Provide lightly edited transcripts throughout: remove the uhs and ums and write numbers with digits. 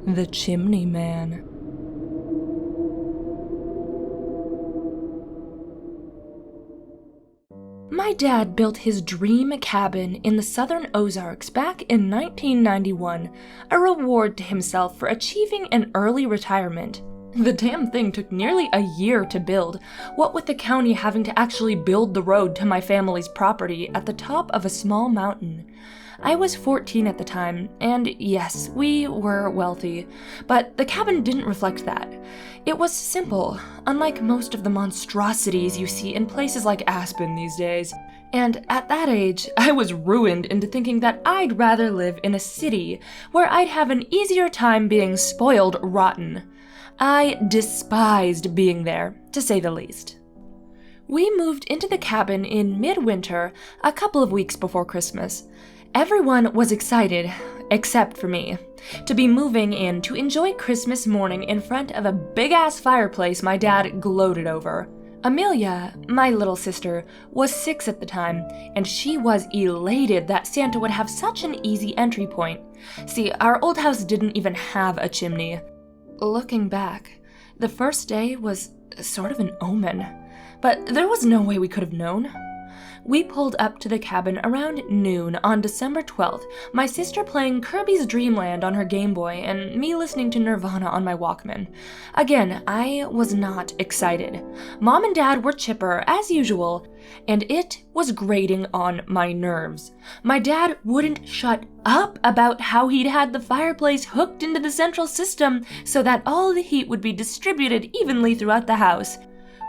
The Chimney Man. My dad built his dream cabin in the southern Ozarks back in 1991, a reward to himself for achieving an early retirement. The damn thing took nearly a year to build, what with the county having to actually build the road to my family's property at the top of a small mountain. I was 14 at the time, and yes, we were wealthy, but the cabin didn't reflect that. It was simple, unlike most of the monstrosities you see in places like Aspen these days. And at that age, I was ruined into thinking that I'd rather live in a city where I'd have an easier time being spoiled rotten. I despised being there, to say the least. We moved into the cabin in midwinter, a couple of weeks before Christmas. Everyone was excited, except for me, to be moving in to enjoy Christmas morning in front of a big-ass fireplace my dad gloated over. Amelia, my little sister, was 6 at the time, and she was elated that Santa would have such an easy entry point. See, our old house didn't even have a chimney. Looking back, the first day was sort of an omen, but there was no way we could have known. We pulled up to the cabin around noon on December 12th, my sister playing Kirby's Dream Land on her Game Boy and me listening to Nirvana on my Walkman. Again, I was not excited. Mom and Dad were chipper, as usual, and it was grating on my nerves. My dad wouldn't shut up about how he'd had the fireplace hooked into the central system so that all the heat would be distributed evenly throughout the house.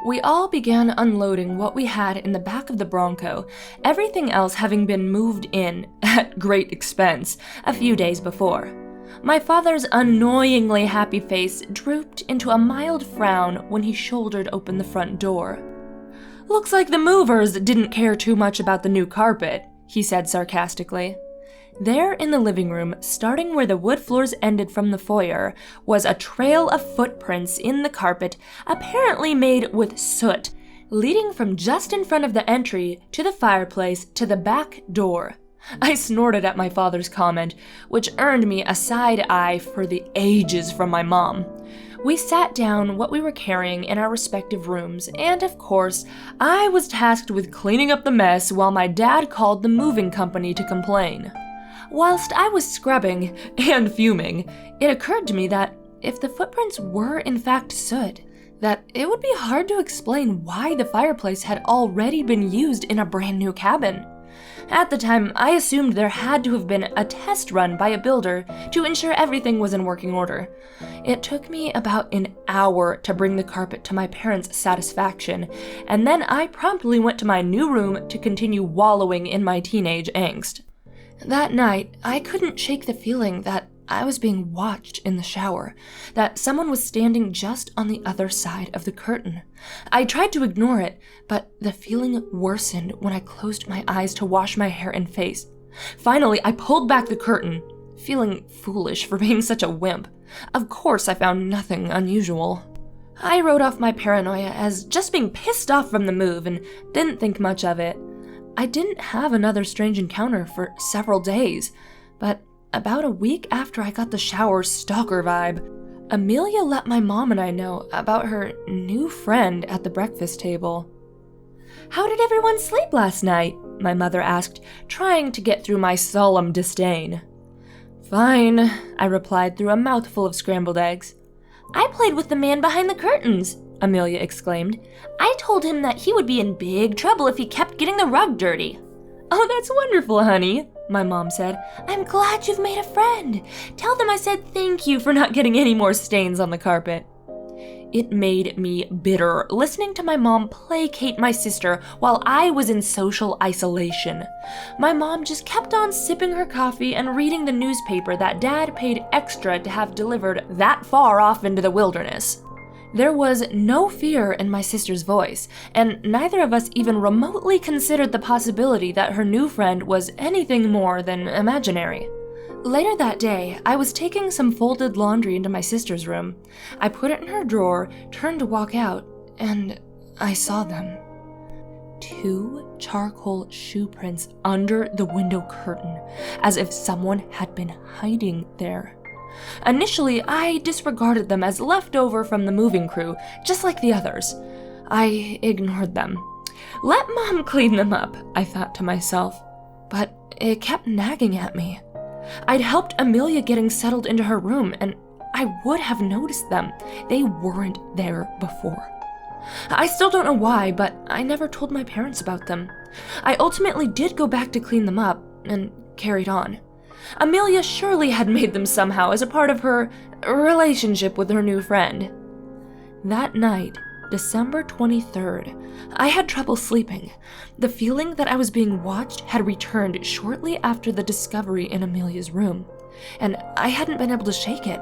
We all began unloading what we had in the back of the Bronco, everything else having been moved in, at great expense, a few days before. My father's annoyingly happy face drooped into a mild frown when he shouldered open the front door. "Looks like the movers didn't care too much about the new carpet," he said sarcastically. There in the living room, starting where the wood floors ended from the foyer, was a trail of footprints in the carpet, apparently made with soot, leading from just in front of the entry to the fireplace to the back door. I snorted at my father's comment, which earned me a side eye for the ages from my mom. We sat down what we were carrying in our respective rooms, and of course, I was tasked with cleaning up the mess while my dad called the moving company to complain. Whilst I was scrubbing and fuming, it occurred to me that if the footprints were in fact soot, that it would be hard to explain why the fireplace had already been used in a brand new cabin. At the time, I assumed there had to have been a test run by a builder to ensure everything was in working order. It took me about an hour to bring the carpet to my parents' satisfaction, and then I promptly went to my new room to continue wallowing in my teenage angst. That night, I couldn't shake the feeling that I was being watched in the shower, that someone was standing just on the other side of the curtain. I tried to ignore it, but the feeling worsened when I closed my eyes to wash my hair and face. Finally, I pulled back the curtain, feeling foolish for being such a wimp. Of course, I found nothing unusual. I wrote off my paranoia as just being pissed off from the move and didn't think much of it. I didn't have another strange encounter for several days, but about a week after I got the shower stalker vibe, Amelia let my mom and I know about her new friend at the breakfast table. "How did everyone sleep last night?" my mother asked, trying to get through my solemn disdain. "Fine," I replied through a mouthful of scrambled eggs. "I played with the man behind the curtains," Amelia exclaimed. "I told him that he would be in big trouble if he kept getting the rug dirty." "Oh, that's wonderful, honey," my mom said. "I'm glad you've made a friend. Tell them I said thank you for not getting any more stains on the carpet." It made me bitter listening to my mom placate my sister while I was in social isolation. My mom just kept on sipping her coffee and reading the newspaper that Dad paid extra to have delivered that far off into the wilderness. There was no fear in my sister's voice, and neither of us even remotely considered the possibility that her new friend was anything more than imaginary. Later that day, I was taking some folded laundry into my sister's room. I put it in her drawer, turned to walk out, and I saw them. 2 charcoal shoe prints under the window curtain, as if someone had been hiding there. Initially, I disregarded them as leftover from the moving crew, just like the others. I ignored them. Let Mom clean them up, I thought to myself, but it kept nagging at me. I'd helped Amelia getting settled into her room, and I would have noticed them. They weren't there before. I still don't know why, but I never told my parents about them. I ultimately did go back to clean them up, and carried on. Amelia surely had made them somehow as a part of her relationship with her new friend. That night, December 23rd, I had trouble sleeping. The feeling that I was being watched had returned shortly after the discovery in Amelia's room, and I hadn't been able to shake it.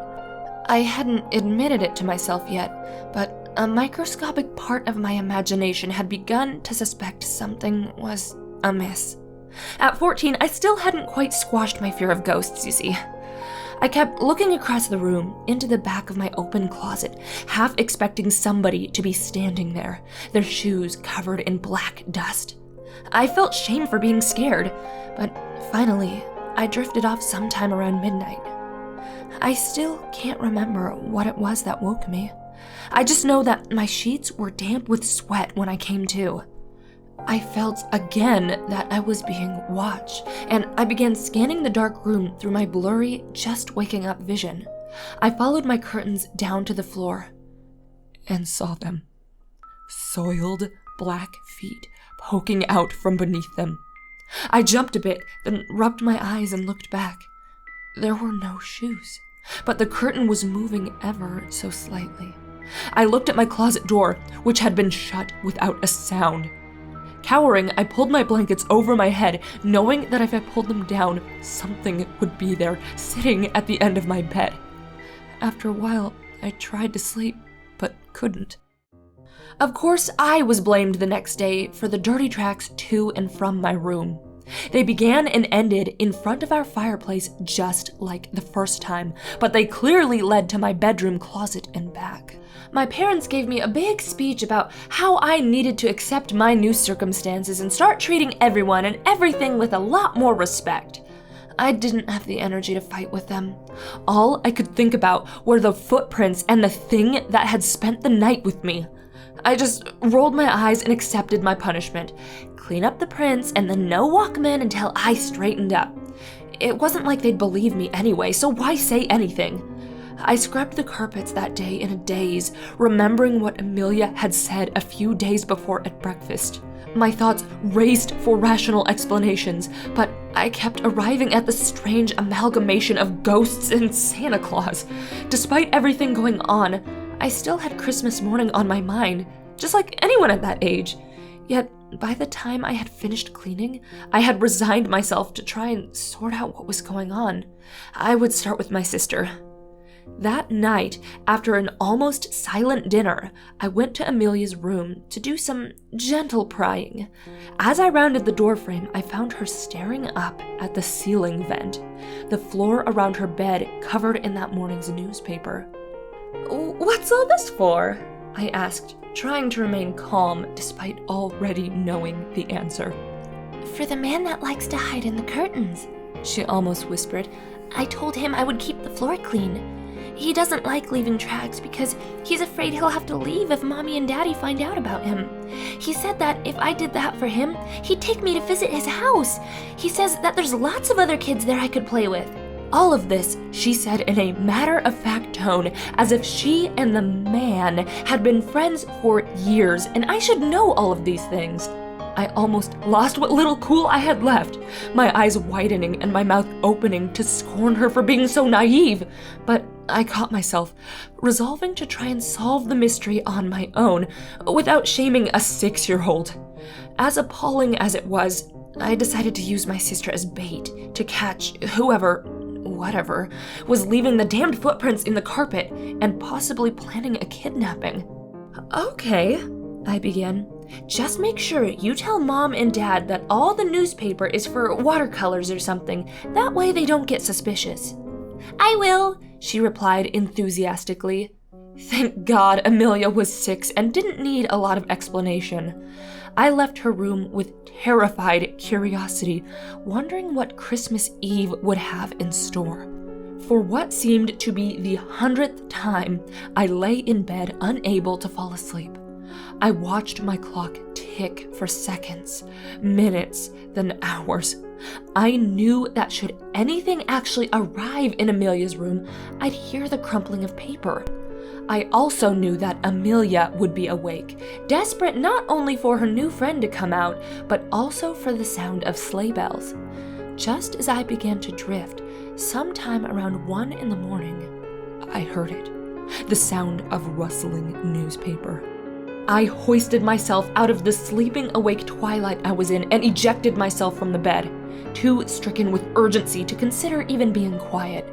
I hadn't admitted it to myself yet, but a microscopic part of my imagination had begun to suspect something was amiss. At 14, I still hadn't quite squashed my fear of ghosts, you see. I kept looking across the room, into the back of my open closet, half expecting somebody to be standing there, their shoes covered in black dust. I felt shame for being scared, but finally, I drifted off sometime around midnight. I still can't remember what it was that woke me. I just know that my sheets were damp with sweat when I came to. I felt again that I was being watched, and I began scanning the dark room through my blurry, just waking up vision. I followed my curtains down to the floor and saw them. Soiled black feet poking out from beneath them. I jumped a bit, then rubbed my eyes and looked back. There were no shoes, but the curtain was moving ever so slightly. I looked at my closet door, which had been shut without a sound. Cowering, I pulled my blankets over my head, knowing that if I pulled them down, something would be there, sitting at the end of my bed. After a while, I tried to sleep, but couldn't. Of course, I was blamed the next day for the dirty tracks to and from my room. They began and ended in front of our fireplace just like the first time, but they clearly led to my bedroom closet and back. My parents gave me a big speech about how I needed to accept my new circumstances and start treating everyone and everything with a lot more respect. I didn't have the energy to fight with them. All I could think about were the footprints and the thing that had spent the night with me. I just rolled my eyes and accepted my punishment. Clean up the prints and then no Walkman until I straightened up. It wasn't like they'd believe me anyway, so why say anything? I scrubbed the carpets that day in a daze, remembering what Amelia had said a few days before at breakfast. My thoughts raced for rational explanations, but I kept arriving at the strange amalgamation of ghosts and Santa Claus. Despite everything going on, I still had Christmas morning on my mind, just like anyone at that age. Yet, by the time I had finished cleaning, I had resigned myself to try and sort out what was going on. I would start with my sister. That night, after an almost silent dinner, I went to Amelia's room to do some gentle prying. As I rounded the doorframe, I found her staring up at the ceiling vent, the floor around her bed covered in that morning's newspaper. "What's all this for?" I asked, trying to remain calm despite already knowing the answer. "For the man that likes to hide in the curtains," she almost whispered. "I told him I would keep the floor clean. He doesn't like leaving tracks because he's afraid he'll have to leave if Mommy and Daddy find out about him. He said that if I did that for him, he'd take me to visit his house. He says that there's lots of other kids there I could play with." All of this, she said in a matter-of-fact tone, as if she and the man had been friends for years, and I should know all of these things. I almost lost what little cool I had left, my eyes widening and my mouth opening to scorn her for being so naive. But I caught myself, resolving to try and solve the mystery on my own, without shaming a 6-year-old. As appalling as it was, I decided to use my sister as bait to catch whatever, was leaving the damned footprints in the carpet and possibly planning a kidnapping. "Okay," I began. "Just make sure you tell Mom and Dad that all the newspaper is for watercolors or something. That way they don't get suspicious." "I will," she replied enthusiastically. Thank God Amelia was 6 and didn't need a lot of explanation. I left her room with terrified curiosity, wondering what Christmas Eve would have in store. For what seemed to be the 100th time, I lay in bed unable to fall asleep. I watched my clock tick for seconds, minutes, then hours. I knew that should anything actually arrive in Amelia's room, I'd hear the crumpling of paper. I also knew that Amelia would be awake, desperate not only for her new friend to come out, but also for the sound of sleigh bells. Just as I began to drift, sometime around 1 in the morning, I heard it, the sound of rustling newspaper. I hoisted myself out of the sleeping awake twilight I was in and ejected myself from the bed, too stricken with urgency to consider even being quiet.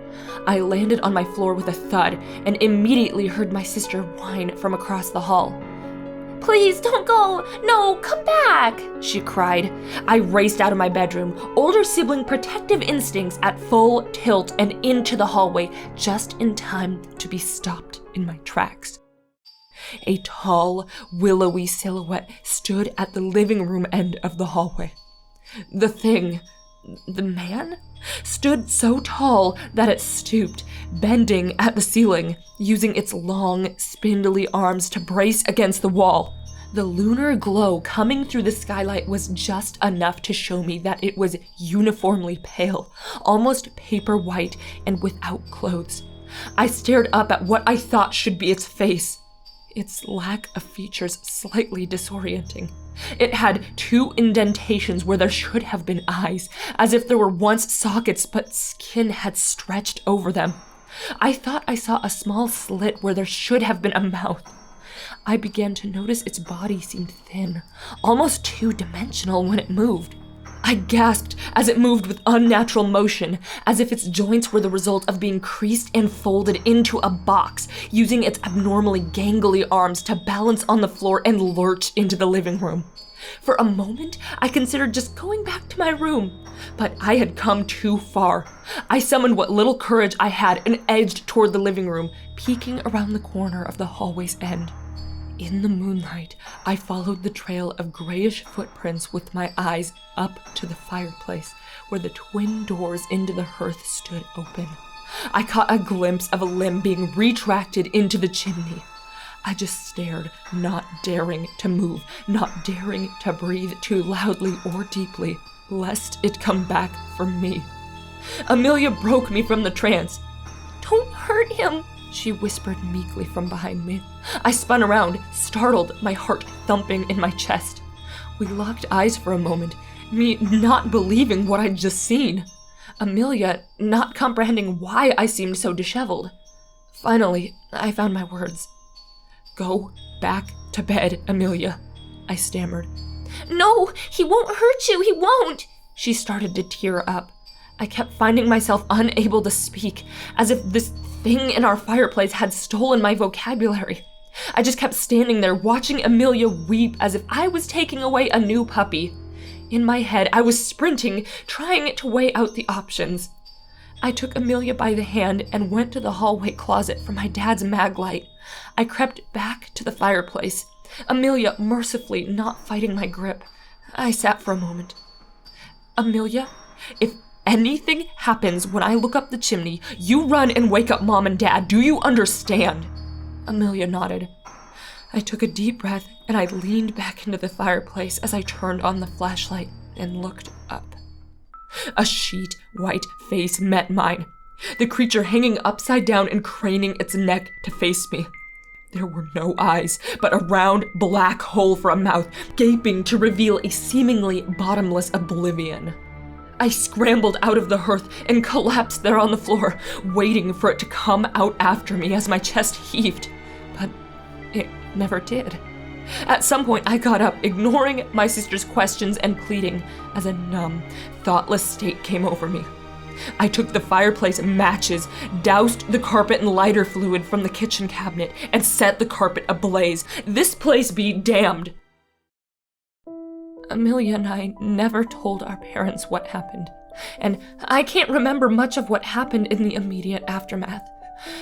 I landed on my floor with a thud and immediately heard my sister whine from across the hall. "Please don't go! No, come back!" she cried. I raced out of my bedroom, older sibling protective instincts at full tilt, and into the hallway just in time to be stopped in my tracks. A tall, willowy silhouette stood at the living room end of the hallway. The man, stood so tall that it stooped, bending at the ceiling, using its long, spindly arms to brace against the wall. The lunar glow coming through the skylight was just enough to show me that it was uniformly pale, almost paper white, and without clothes. I stared up at what I thought should be its face. Its lack of features slightly disorienting. It had 2 indentations where there should have been eyes, as if there were once sockets, but skin had stretched over them. I thought I saw a small slit where there should have been a mouth. I began to notice its body seemed thin, almost 2-dimensional when it moved. I gasped as it moved with unnatural motion, as if its joints were the result of being creased and folded into a box, using its abnormally gangly arms to balance on the floor and lurch into the living room. For a moment, I considered just going back to my room, but I had come too far. I summoned what little courage I had and edged toward the living room, peeking around the corner of the hallway's end. In the moonlight, I followed the trail of grayish footprints with my eyes up to the fireplace, where the twin doors into the hearth stood open. I caught a glimpse of a limb being retracted into the chimney. I just stared, not daring to move, not daring to breathe too loudly or deeply, lest it come back for me. Amelia broke me from the trance. "Don't hurt him," she whispered meekly from behind me. I spun around, startled, my heart thumping in my chest. We locked eyes for a moment, me not believing what I'd just seen. Amelia not comprehending why I seemed so disheveled. Finally, I found my words. "Go back to bed, Amelia," I stammered. "No, he won't hurt you, he won't!" She started to tear up. I kept finding myself unable to speak, as if this thing in our fireplace had stolen my vocabulary. I just kept standing there, watching Amelia weep as if I was taking away a new puppy. In my head, I was sprinting, trying to weigh out the options. I took Amelia by the hand and went to the hallway closet for my dad's mag light. I crept back to the fireplace, Amelia mercifully not fighting my grip. I sat for a moment. "Amelia, if anything happens when I look up the chimney, you run and wake up Mom and Dad. Do you understand?" Amelia nodded. I took a deep breath and I leaned back into the fireplace as I turned on the flashlight and looked up. A sheet white face met mine, the creature hanging upside down and craning its neck to face me. There were no eyes, but a round black hole for a mouth, gaping to reveal a seemingly bottomless oblivion. I scrambled out of the hearth and collapsed there on the floor, waiting for it to come out after me as my chest heaved, but it never did. At some point, I got up, ignoring my sister's questions and pleading, as a numb, thoughtless state came over me. I took the fireplace matches, doused the carpet in lighter fluid from the kitchen cabinet, and set the carpet ablaze. This place be damned! Amelia and I never told our parents what happened, and I can't remember much of what happened in the immediate aftermath.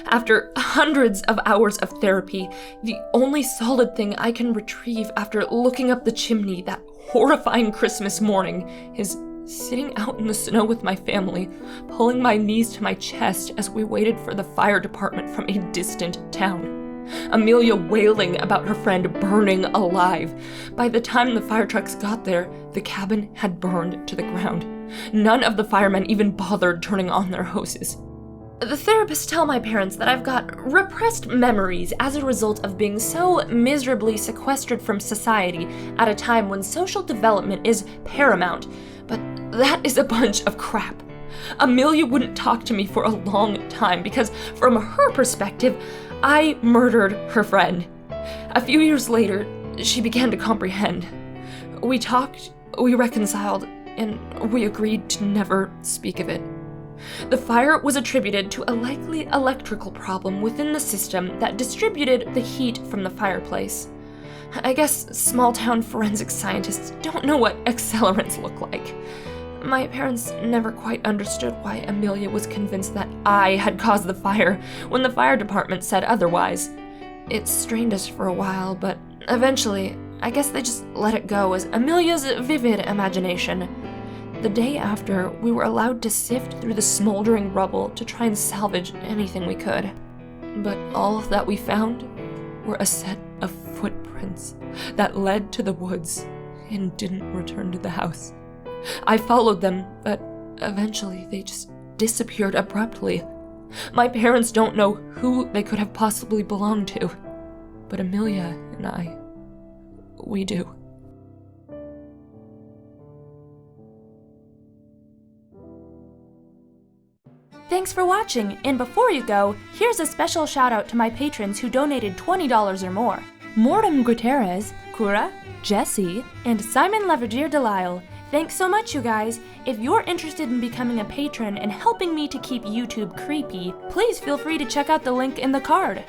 After hundreds of hours of therapy, the only solid thing I can retrieve after looking up the chimney that horrifying Christmas morning is sitting out in the snow with my family, pulling my knees to my chest as we waited for the fire department from a distant town. Amelia wailing about her friend burning alive. By the time the fire trucks got there, the cabin had burned to the ground. None of the firemen even bothered turning on their hoses. The therapists tell my parents that I've got repressed memories as a result of being so miserably sequestered from society at a time when social development is paramount, but that is a bunch of crap. Amelia wouldn't talk to me for a long time because, from her perspective, I murdered her friend. A few years later, she began to comprehend. We talked, we reconciled, and we agreed to never speak of it. The fire was attributed to a likely electrical problem within the system that distributed the heat from the fireplace. I guess small-town forensic scientists don't know what accelerants look like. My parents never quite understood why Amelia was convinced that I had caused the fire when the fire department said otherwise. It strained us for a while, but eventually, I guess they just let it go as Amelia's vivid imagination. The day after, we were allowed to sift through the smoldering rubble to try and salvage anything we could. But all that we found were a set of footprints that led to the woods and didn't return to the house. I followed them, but eventually they just disappeared abruptly. My parents don't know who they could have possibly belonged to, but Amelia and we do. Thanks for watching, and before you go, here's a special shout out to my patrons who donated $20 or more. Mortem Gutierrez, Kura, Jesse, and Simon Laverdier Delisle. Thanks so much, you guys. If you're interested in becoming a patron and helping me to keep YouTube creepy, please feel free to check out the link in the card.